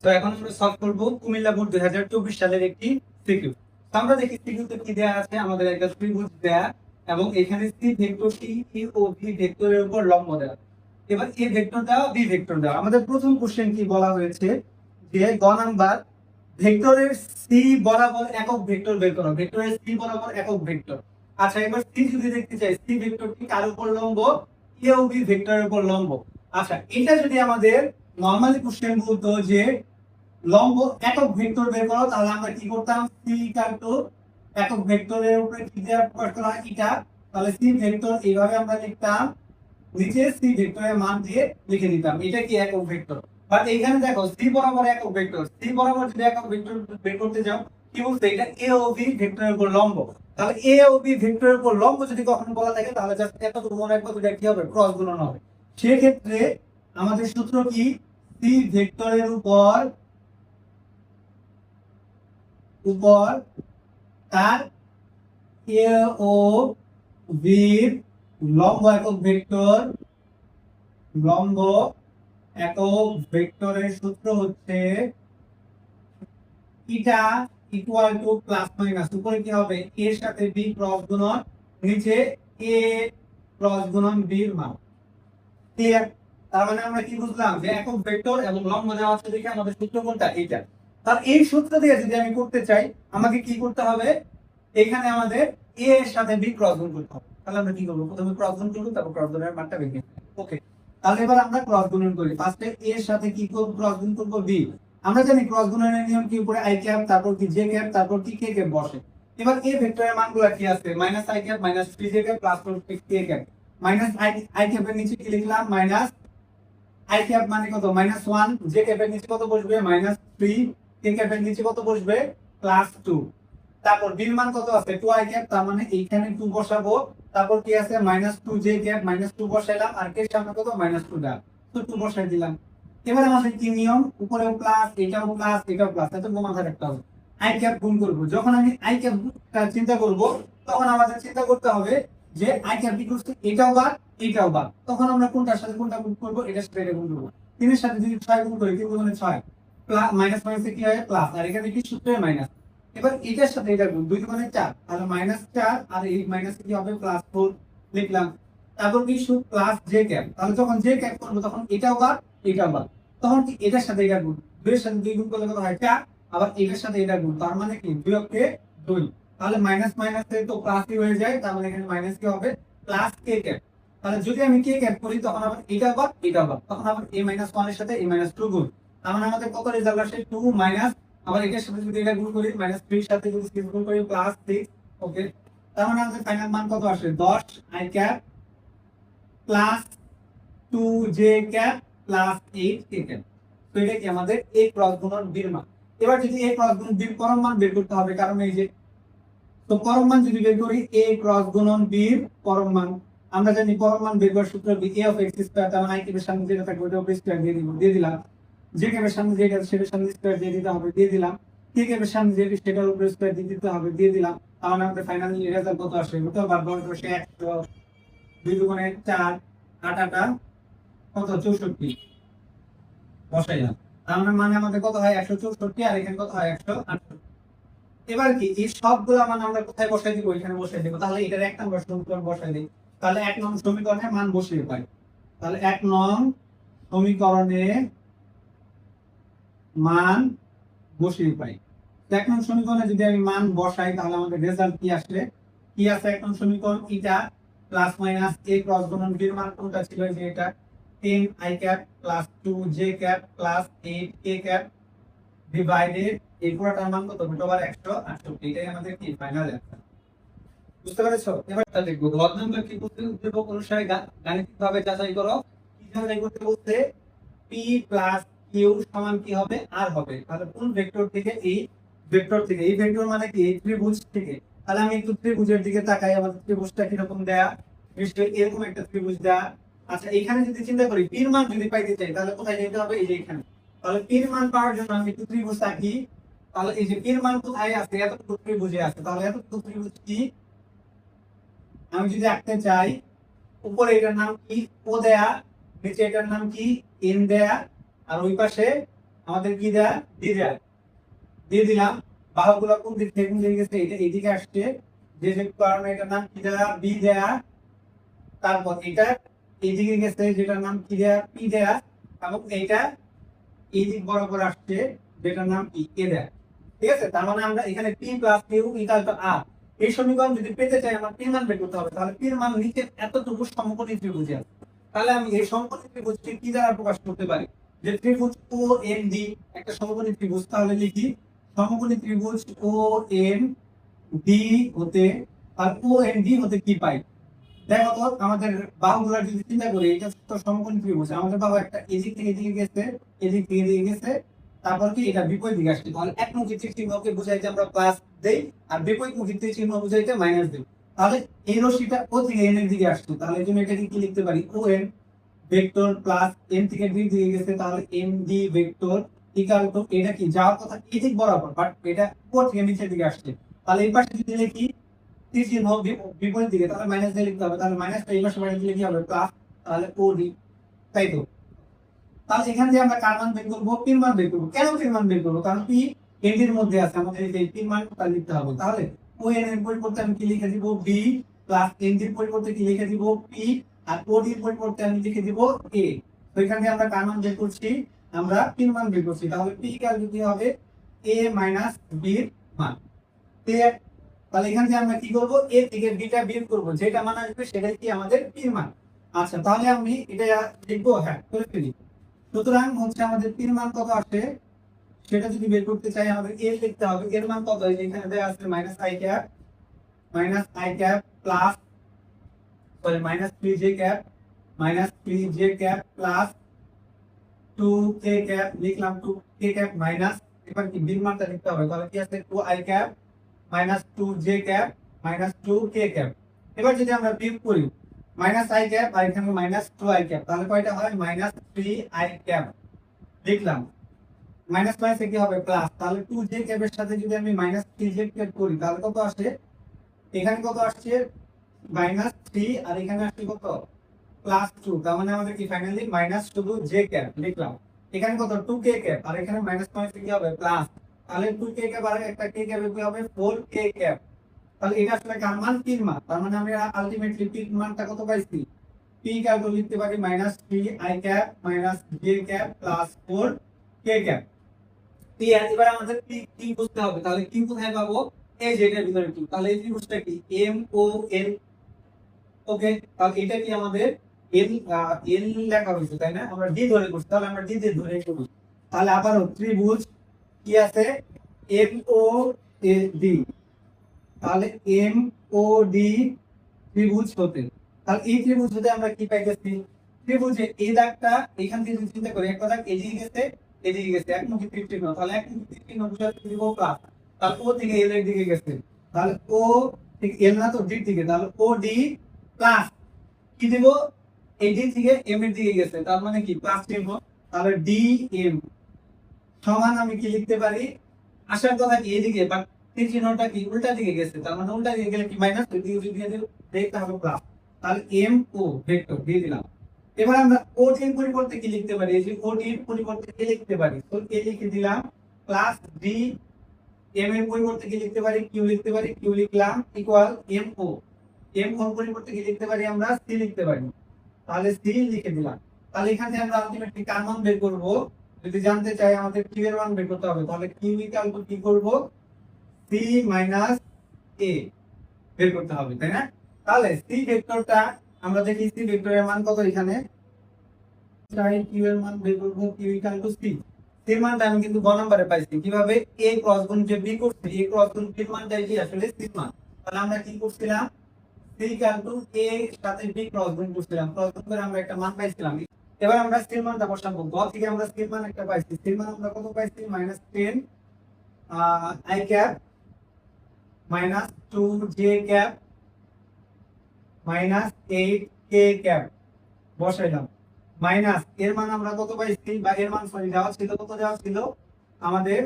তো এখন আমরা সলভ করব কুমিল্লা বোর্ড 2024 সালের একটি সিকিউ। তো আমরা দেখি সিকিউতে কি দেয়া আছে। আমাদের একটা ত্রিভুজ দেয়া এবং এখানে সি ভেক্টরটি ই ও ভি ভেক্টরের উপর লম্ব দেওয়া। এবার এ ভেক্টর দেওয়া, বি ভেক্টর দেওয়া। আমাদের প্রথম কোশ্চেন কি বলা হয়েছে যে গ নাম্বার ভেক্টরের সি বরাবর একক ভেক্টর বের করো। ভেক্টরের সি বরাবর একক ভেক্টর। আচ্ছা, এবার সি যদি দেখতে চাই, সি ভেক্টরটি কার উপর লম্ব? এ ও বি ভেক্টরের উপর লম্ব। আচ্ছা, এটা যদি আমাদের নরমালি কোশ্চেন বলতো যে লম্ব একক ভেক্টর বের করো, তাহলে আমরা কি করতাম? সি ইকুয়াল টু একক ভেক্টরের উপরে কি দেওয়া প্রকাশ করা হয়? এটা। তাহলে সি ভেক্টর এইভাবে আমরা লিখতাম, নিচে সি ভেক্টরের মান দিয়ে লিখে দিতাম। এটা কি একক ভেক্টর। বাট এইখানে দেখো সি বরাবর একক ভেক্টর, সি বরাবর যদি একক ভেক্টর বের করতে যাও, কি বলতে? এটা এ ও বি ভেক্টরের উপর লম্ব। তাহলে এ ও বি ভেক্টরের উপর লম্ব যদি কখনো বলা থাকে, তাহলে জাস্ট এতটুকু মনে রাখবো, দুটো কি হবে? ক্রস গুণন হবে। সেক্ষেত্রে আমাদের সূত্র কি? সি ভেক্টরের উপর উপর তার এ ও বি লম্ব একক ভেক্টর, লম্ব একক ভেক্টরের সূত্র হচ্ছে ইটা ইকুয়াল টু প্লাস মাইনাস, উপরে কি হবে? এর সাথে বি ক্রস গুণন, নিচে এ ক্রস গুণন বি এর মান। ক্লিয়ার? তার মানে আমরা কি বুঝলাম যে একক ভেক্টর এবং লম্ব দেওয়া আছে দেখে আমাদের সূত্র কোনটা? এইটা। তার এই সূত্র দিয়ে যদি আমি করতে চাই, আমাকে কি করতে হবে? এখানে আমাদের এ এর সাথে বি ক্রস গুণ করতে হবে। তাহলে আমরা কি করব? প্রথমে ক্রস গুণ করব, তারপর ক্রস গুণের মানটা বের করব। ওকে, তাহলে এবার আমরা ক্রস গুণন করি। ফার্স্টে এ এর সাথে কি করব? ক্রস গুণ করব বি। আমরা জানি ক্রস গুণনের নিয়ম কি? উপরে আই ক্যাপ, তারপর কি জে ক্যাপ, তারপর কি কে ক্যাপ বসে। এবার এ ভেক্টরের মানগুলো কি আছে? Minus I cap, minus 3 J cap, plus K cap. Minus I ক্যাপের নিচে কি লিখলাম? মাইনাস আই ক্যাপ মানে কত? -1। জে ক্যাপের নিচে কত বসবে? -3। কে ক্যাপের নিচে কত বসবে? +2। তারপর বি মান কত আছে? 2 আই ক্যাপ, তার মানে এইখানে 2 বসাবো। তারপর কি আছে? -2 জে ক্যাপ, -2 বসাইলাম, আর কে সামনে কত? -2 দা, তো 2 বসাই দিলাম। এবার আমাদের কি নিয়ম? উপরেও প্লাস, এটাও প্লাস, এটাও প্লাস, এটা তো মাথায় রাখতে হবে। আই ক্যাপ গুণ করব। যখন আমি আই ক্যাপ চিন্তা করব, তখন আমাদের চিন্তা করতে হবে যে আই ক্যাপ ইকুয়ালস টু এটাও বাদ, এটাও বাদ। তখন আমরা কোনটার সাথে কোনটা গুণ করব? এটার সাথে এটা গুণ করব। 3 এর সাথে যদি 6 গুণ করি, 3 গুণে 6, প্লাস মাইনাস মাইনাসে কি হয়? প্লাস, আর এখানে কি সূত্রে মাইনাস। এবার এটার সাথে এটা গুণ, 2 গুণে 4, তাহলে -4, আর এই মাইনাসে কি হবে? +4 লিখলাম। তারপর কি সূত্র? প্লাস জে ক্যাপ, তাহলে যখন জে ক্যাপ করব তখন এটাও বাদ, এটাও বাদ। তখন কি এটার সাথে এটা গুণ, 2 এর সাথে 2 গুণ করলে কত হয়? 4, আবার এটার সাথে এটা গুণ, তার মানে কি 2 কে 2। তাহলে মাইনাস মাইনাসে তো প্লাসই হয়ে যায়, তার মানে এখানে মাইনাস কি হবে? Plus K cap. তাহলে যদি আমি কে ক্যাপ করি, তখন আবার এটা বাদ, এটা বাদ, তখন আবার a -1 এর সাথে a -2 গুণ। তার মানে আমাদের কত রেজাল্ট আসে? 2 মাইনাস, আবার এটার সাথে যদি এটা গুণ করি, -3 এর সাথে যদি 6 গুণ করি, +6। ওকে, তার মানে আমাদের ফাইনাল মান কত আসে? 10 I cap plus 2 J cap plus 8 K cap. তো এটা কি আমাদের a ক্রস গুণন b এর মান। এবার যদি a ক্রস গুণন b এর পরম মান বের করতে হবে, কারণ এই যে, তো পরম মান যদি বের করি, a ক্রস গুণন b এর পরম মান, আমরা জানি পরম মান বের করার সূত্র কি? a অফ x স্কয়ার, তার মানে i এর সামনে যেটা থাকবে ওটা স্কয়ার দিয়ে দিব, দিয়ে দিলাম। j এর সামনে যেটা সেটার সামনে স্কয়ার দিয়ে দিতে হবে, দিয়ে দিলাম। k এর সামনে যেটা সেটার উপর স্কয়ার দিয়ে দিতে হবে, দিয়ে দিলাম। তার মানে আমাদের ফাইনালি রেজাল্ট কত আসে? ওটা বার বার বসে 100, 2 গুণে 4, 8 8 কত? 64 বসাইলাম। তার মানে আমাদের কত হয়? 164, আর এখানে কত হয়? 168। এবার কি এই সবগুলো মান আমরা কোথায় বসাই দিব? এখানে বসাই দিব। তাহলে এটার 1 নম্বর সমীকরণ বসাই দিই। তাহলে 1 নং সমীকরণে মান বসিয়ে পাই। তাহলে 1 নং সমীকরণে মান বসিয়ে পাই। 1 নং সমীকরণে যদি আমি মান বসাই, তাহলে আমাদের রেজাল্ট কি আসবে? কি আছে 1 নং সমীকরণ? এটা প্লাস মাইনাস a ক্রস গুণন b এর মান কোনটা ছিল? যে এটা 10 i cap plus 2 j cap plus 8 k cap divided এই পুরোটার মান কত? √168। এটাই আমাদের কি ফাইনাল অ্যান্সার। বুঝতে পেরেছো? এবার তা দেখবো ঘর নাম্বার কি করতে? উদ্দীপক অনুসারে গাণিতিকভাবে যাচাই করো। কি যাচাই করতে বলতে? p প্লাস q সমান কি হবে? r হবে। তাহলে কোন ভেক্টর থেকে? এই ভেক্টর থেকে। এই ভেক্টর মানে কি? এই ত্রিভুজ থেকে। তাহলে আমি একটু ত্রিভুজের দিকে তাকাই, আমাদের ত্রিভুজটা কিরকম দেয়া? নিশ্চয়ই এরকম একটা ত্রিভুজ দেয়া। আচ্ছা, এখানে যদি চিন্তা করি p এর মান যদি পাইতে চাই, তাহলে কোথায় যেতে হবে? এই যে এখানে। তাহলে p এর মান পাওয়ার জন্য আমি একটু ত্রিভুজ আঁকি। তাহলে এই যে p এর মান কোথায় আছে? এতটুকু ত্রিভুজে আছে। তাহলে এতটুকু ত্রিভুজ কি? আমি যদি আঁকতে চাই, উপরে এটার নাম কি? ও দেয়া, নিচে এটার নাম কি? এন দেয়া, আর ওই পাশে আমাদের কি দেয়া ডি দেয়া দিয়ে দিলাম। বাহুগুলো কোন দিক থেকে কোন দিকে গেছে, এটা এইদিকে আসছে, যে যে কারণে এটার নাম কি দেয়া বি দেয়া। তারপর এটা এইদিকে গেছে, যেটার নাম কি দেয়া পি দেয়া, এবং এইটা এই দিক বরাবর আসছে, যেটার নাম কি এ দেয়া। ঠিক আছে, তার মানে আমরা এখানে P plus Q equal to R, এই সমীকরণ যদি পেতে চাই আমার পি মান বের করতে হবে। তাহলে পি মান নিচে এতটুকু সমকোণী ত্রিভুজ আছে, তাহলে আমি এই সমকোণী ত্রিভুজকে কি দ্বারা প্রকাশ করতে পারি, যে ত্রিভুজ ও এন ডি একটা সমকোণী ত্রিভুজ। তাহলে লিখি সমকোণী ত্রিভুজ ও এন ডি হতে, আর ও এন ডি হতে কি পাই। দেখো তো আমাদের বাহুগুলো যদি চিন্তা করি, এটা তো সমকোণী ত্রিভুজ, আমাদের বাহু একটা এদিক থেকে এদিকে গেছে, এদিক থেকে এদিকে গেছে, তারপর কি এটা বিপরীত দিকে আসছে। তাহলে একমুখী তীর চিহ্নকে বুঝাইতে আমরা প্লাস দেই, আর বিপরীতমুখী তীর চিহ্ন বুঝাইতে মাইনাস দেই। তাহলে এই রশ্মিটা ও থেকে এন এর দিকে আসছে, তাহলে এই জন্য এটাকে কি লিখতে পারি, O N vector plus N থেকে ডি দিকে গেছে, তাহলে N D vector equal to, এটা কি যাওয়ার কথা এদিক বরাবর, বাট এটা ও থেকে নিচের দিকে আসছে। তাহলে এই পাশে যদি লিখি তীর চিহ্ন বিপরীত দিকে, তাহলে মাইনাস দিয়ে লিখতে হবে। তাহলে মাইনাসটা এই পাশে বাড়িয়ে দিলে কি হবে প্লাস, তাহলে ও ডি, তাই তো। তাহলে এখান থেকে আমরা কার মান বের করবো, পির মান বের করবো। কেন পির মান বের করবো, কারণ পি এন এর মধ্যে আছে, আমাদের এই পির মান তার লিখতে হবে। তাহলে ও এন এর পরিবর্তে আমি কি লিখে দিব বি, প্লাস এন এর পরিবর্তে কি লিখে দিব পি, আর ও ডি এর পরিবর্তে আমি লিখে দিব এ। তো এখান থেকে আমরা কার মান বের করছি, আমরা পির মান বের করছি। তাহলে পি কার কি হবে এ মাইনাস বি এর মান। ক্লিয়ার। তাহলে এখান থেকে আমরা কি করব, এ থেকে বিটা বিয়োগ করব, যেটা মান আসবে সেটাই কি আমাদের পির মান। আচ্ছা, তাহলে আমি এটা লিখবো, হ্যাঁ করে ফেলি। সুতরাং হচ্ছে আমাদের পির মান কত আসে, সেটা যদি বের করতে চাই আমাদের এর লিখতে হবে। এর মান কত, এখানে দেয়া আছে minus I cap plus, sorry minus 3j cap, minus 3j cap plus 2k cap, লিখলাম 2k ক্যাপ মাইনাস, এবার কি বির মানটা লিখতে হবে। তাহলে কি আছে 2i cap minus 2j cap minus 2k cap. এবার যদি আমরা বিয়োগ করি মাইনাস i ক্যাপ আর এখানে মাইনাস 2i ক্যাপ, তাহলে কয়টা হয় মাইনাস 3i ক্যাপ লিখলাম। মাইনাস মাইনাস কি হবে প্লাস, তাহলে 2j ক্যাপের সাথে যদি আমি মাইনাস 3j ক্যাপ করি, তাহলে কত আসছে, এখানে কত আসছে মাইনাস 3, আর এখানে আসছে কত প্লাস 2। তার মানে আমাদের কি ফাইনালি মাইনাস শুধু j ক্যাপ লিখলাম। এখানে কত 2k ক্যাপ, আর এখানে মাইনাস মাইনাস কি হবে প্লাস, তাহলে 2k ক্যাপ আর একটা k ক্যাপ কি হবে 4k ক্যাপ। তাহলে এটা আসলে কার মান, পির মান। তার মানে আমরা আলটিমেটলি পির মানটা কত পাইছি, পি ক্যাপ লিখতে পারি minus 3i cap minus j cap plus 4k cap. এবার আমাদের কি বুঝতে হবে, তাহলে কি কোথায় পাবো, এই যে এটার ভিতরে কি, তাহলে এই ত্রিভুজটা কি এম ও এন। ওকে, তাহলে এটা কি আমাদের এন, এন লেখা হয়েছে তাই না, আমরা ডি ধরে করছি, তাহলে আমরা ডি দিয়ে ধরে করব। তাহলে আবারও ত্রিভুজ কি আছে এম ও ডি, তাহলে এম ও ডি ত্রিভুজ হতে, তাহলে এই ত্রিভুজ হতে আমরা কি পাইতেছি, ত্রিভুজে এই দাগটা এখান থেকে যদি চিন্তা করি, একটা দাগ এদিকে গেছে এদিকে গেছে, একমুখী তীর চিহ্ন, তাহলে একমুখী তীর চিহ্ন বুঝাতে দিব প্লাস, তাহলে ও থেকে এল এর দিকে গেছে, তাহলে ও থেকে এল না তো ডি দিকে, তাহলে ও ডি প্লাস কি দিব, এই ডি থেকে এম এর দিকে গেছে, তার মানে কি প্লাস চিহ্ন, তাহলে ডি এম সমান আমি কি লিখতে পারি, আসার কথা কি এদিকে, বাট তীর চিহ্নটা কি উল্টা দিকে গেছে, তার মানে উল্টা দিকে গেলে কি মাইনাস, ওই দিকে যদি দিয়ে দেখতে হবে প্লাস, তাহলে এম ও ভেক্টর দিয়ে দিলাম। এবার আমরা ও ডি এর পরিবর্তে কি লিখতে পারি, এই যে ও ডি এর পরিবর্তে কি লিখতে পারি, তো এ লিখে দিলাম প্লাস ডি এম এর পরিবর্তে কি লিখতে পারি, কিউ লিখতে পারি, কিউ লিখলাম ইকুয়াল এম ও, এম ওর পরিবর্তে কি লিখতে পারি আমরা সি লিখতে পারি, তাহলে সি লিখে দিলাম। তাহলে এখান থেকে আমরা আলটিমেটলি কার মান বের করব, যদি জানতে চাই আমাদের কিউ এর মান বের করতে হবে, তাহলে কিউ ইকুয়াল টু কি করব সি মাইনাস এ বের করতে হবে তাই না। তাহলে সি ভেক্টরটা আমরা দেখি, সি ভেক্টরের মান কত, এখানে চাই কিউ এর মান বের করব, Q equal to C. C এর মানটা আমি কিন্তু গ নম্বরে পাইছি, কিভাবে এ ক্রস গুণ যে বি করছি, এ ক্রস গুণ বি এর মানটাই কি আসলে সি মান। তাহলে আমরা কি করছিলাম, সি ইকুয়াল টু এ সাথে বি ক্রস গুণ করছিলাম, ক্রস গুণ করে আমরা একটা মান পাইছিলাম। এবার আমরা সি এর মানটা বসাবো, গ থেকে আমরা সি এর মান একটা পাইছি, সি এর মান আমরা কত পাইছি minus 10 I cap minus 2j cap minus 8k cap বসাইলাম, মাইনাস এর মান আমরা কত পাইছি, বা এর মান সরি দেওয়া ছিল, কত দেওয়া ছিল আমাদের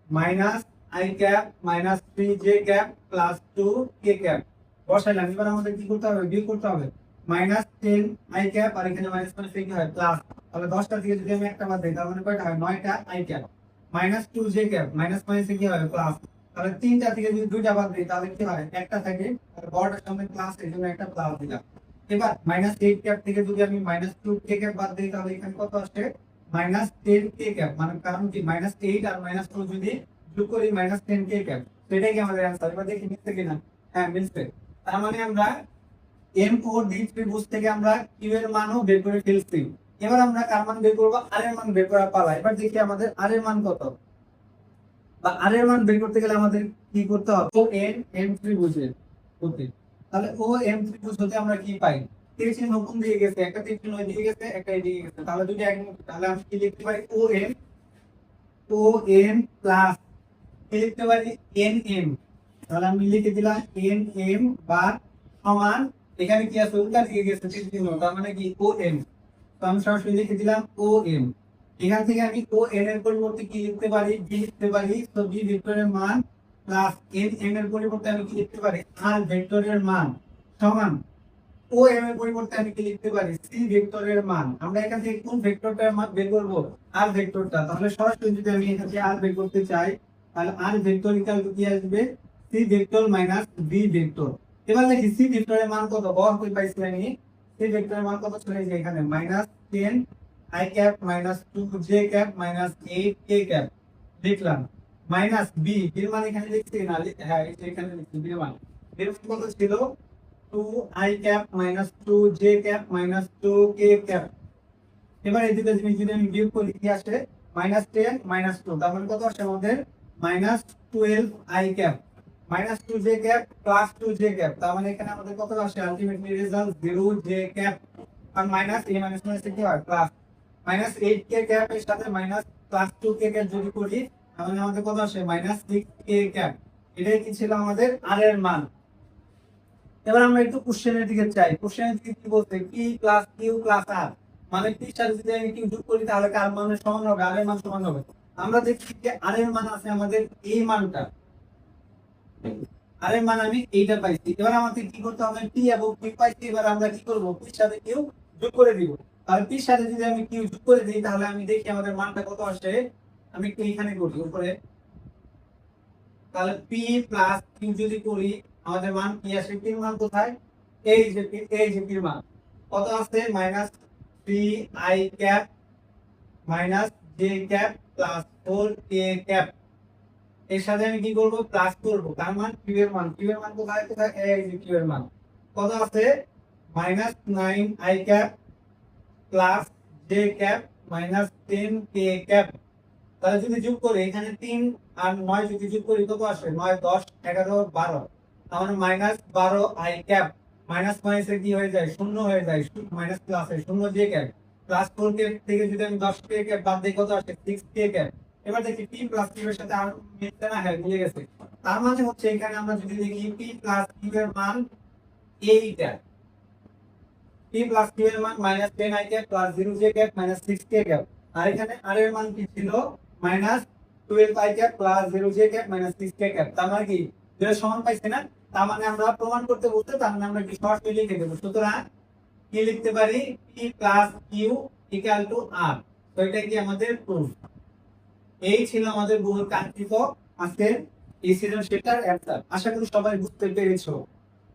minus I cap minus 3j cap plus 2k cap বসাইলাম। এবার আমাদের কি করতে হবে, বিয়োগ করতে হবে, মাইনাস 10 আই ক্যাপ আর এখানে মাইনাস মাইনাস কি হয় প্লাস, তাহলে 10টা থেকে যদি আমি একটা বাদ দিই তার মানে কয়টা হয় 9টা I cap minus 2 J cap minus minus কি হয় প্লাস, তাহলে 3টা থেকে যদি 2টা বাদ দিই তাহলে কি হয় একটা থাকে, আর বড়টার সামনে প্লাস এই জন্য একটা প্লাস দিলাম। এবার মাইনাস 8 ক্যাপ থেকে যদি আমি মাইনাস 2 কে ক্যাপ বাদ দিই তাহলে এখানে কত আসছে মাইনাস 10 কে ক্যাপ, মানে কারণ কি মাইনাস 8 আর মাইনাস 2 যদি যোগ করি মাইনাস 10 কে ক্যাপ, সেটাই কি আমাদের অ্যান্সার। এবার দেখি মিলছে কিনা, হ্যাঁ মিলছে। তার মানে আমরা এম ও ডি ত্রিভুজ থেকে আমরা কিউ এর মানও বের করে ফেলছি। এবার আমরা কার মান বের করব, আর এর মান বের করার পালা। এবার দেখি আমাদের আর এর মান কত, বা আর এর মান বের করতে গেলে আমাদের কি করতে হবে, ও এন এম ত্রিভুজের হতে, তাহলে ও এম ত্রিভুজ হতে আমরা কি পাই, তীর চিহ্ন কোন দিকে গেছে, একটা তীর চিহ্ন এদিকে গেছে একটা এদিকে গেছে, তাহলে যদি এক, তাহলে আমি কি লিখতে পারি ও এম প্লাস কি লিখতে পারি এন এম, তাহলে আমি লিখে দিলাম এন এম বা সমান, এখানে কি আছে উল্টা দিকে গেছে তীর চিহ্ন, তার মানে কি ও এম, তো আমি সরাসরি লিখে দিলাম ও এম। এখান থেকে আমি ও এন এর পরিবর্তে কি লিখতে পারি, বি লিখতে পারি, তো বি ভেক্টরের মান প্লাস এন এম এর পরিবর্তে আমি কি লিখতে পারি আর ভেক্টরের মান সমান ও এম এর পরিবর্তে আমি কি লিখতে পারি সি ভেক্টরের মান। আমরা এখান থেকে কোন ভেক্টরটার মান বের করব, আর ভেক্টরটা, তাহলে সরাসরি যদি আমি এখান থেকে আর বের করতে চাই তাহলে আর ভেক্টর ইকুয়াল টু কি আসবে C vector minus B vector. এবার দেখি সি ভেক্টরের মান কত, বড় করে পাইছি আমি, সি ভেক্টরের মান কত চলে যায় এখানে minus 10 I cap minus 2 J cap minus 8 K cap লিখলাম, মাইনাস বি এর মান এখানে লিখছি না, হ্যাঁ এখানে লিখছি বি এর মান, এর মান কত ছিল 2 i cap minus 2 j cap minus 2 k cap. এবার এই দুটো জিনিস যদি আমি বিয়োগ করি কি আসে মাইনাস 10 মাইনাস 2, তার মানে কত আসে আমাদের minus 12 i cap minus 2 j cap plus 2 j cap, তার মানে এখানে আমাদের কত আসে আলটিমেটলি রেজাল্ট 0 j ক্যাপ, আর মাইনাস এই মাইনাস মাইনাস কি হয় প্লাস, মাইনাস 8 k ক্যাপ এর সাথে মাইনাস প্লাস 2 k ক্যাপ যদি করি তাহলে আমাদের কত আসে মাইনাস 6 k ক্যাপ। এটাই কি ছিল আমাদের আর এর মান। এবার আমরা একটু কোশ্চেনের দিকে চাই, কোশ্চেনের দিকে কি বলতে পি প্লাস কিউ প্লাস আর, মানে পি সাথে যদি আমি কিউ যোগ করি তাহলে কার মানের সমান হবে, আর এর মান সমান হবে। আমরা দেখছি যে আর এর মান আছে আমাদের এই মানটা, আর এর মান আমি এইটা পাইছি। এবার আমাদের কি করতে হবে, পি এবং কিউ পাইছি, এবার আমরা কি করব পির সাথে কিউ যোগ করে দিব। আর পির সাথে যদি আমি কিউ যোগ করে দিই তাহলে আমি দেখি আমাদের মানটা কত আসে, আমি একটু এখানে করি উপরে, তাহলে পি প্লাস কিউ যদি করি আমাদের মান কি আসে, পির মান কোথায়, এই যে পির মান কত আছে minus 3 i cap minus j cap plus 4 k cap. এর সাথে আমি কি করব প্লাস করব, তার মান কিউ এর মান কোথায় কোথায়, এই যে কিউ এর মান কত আছে minus 9 i cap plus j cap minus 10 k cap. তাহলে যদি যোগ করি এখানে 3 আর 9 যদি যোগ করি কত আসে 9 10 11 12, তাহলে মাইনাস 12 i ক্যাপ মাইনাস মাইনাসে কি হয়ে যায় শূন্য হয়ে যায়, মাইনাস প্লাসে 0 j ক্যাপ প্লাস 4 কে থেকে যদি আমি 10 কে ক্যাপ বাদ দিই কত আসে 6 কে ক্যাপ। এবার দেখি p প্লাস q এর সাথে আর মিলছে না, হ্যাঁ মিলে গেছে। তার মানে হচ্ছে এখানে আমরা যদি দেখি p প্লাস q এর মান এইটা, p প্লাস q এর মান minus 10 i cap plus 0 j cap minus 6 k cap, আর এখানে r এর মান কি ছিল minus 12 i cap plus 0 j cap minus 6 k cap. তার মানে কি দুটো সমান পাইছে না, তার মানে আমরা প্রমাণ করতে বলতে, তার মানে আমরা কি সরাসরি লিখে দেব। সুতরাং কি লিখতে পারি p plus q equal to r, তো এটা কি আমাদের প্রুফ। এই ছিল আমাদের বহুল কাঙ্ক্ষিত আজকের এই সৃজনশীলটার অ্যান্সার। আশা করি সবাই বুঝতে পেরেছো।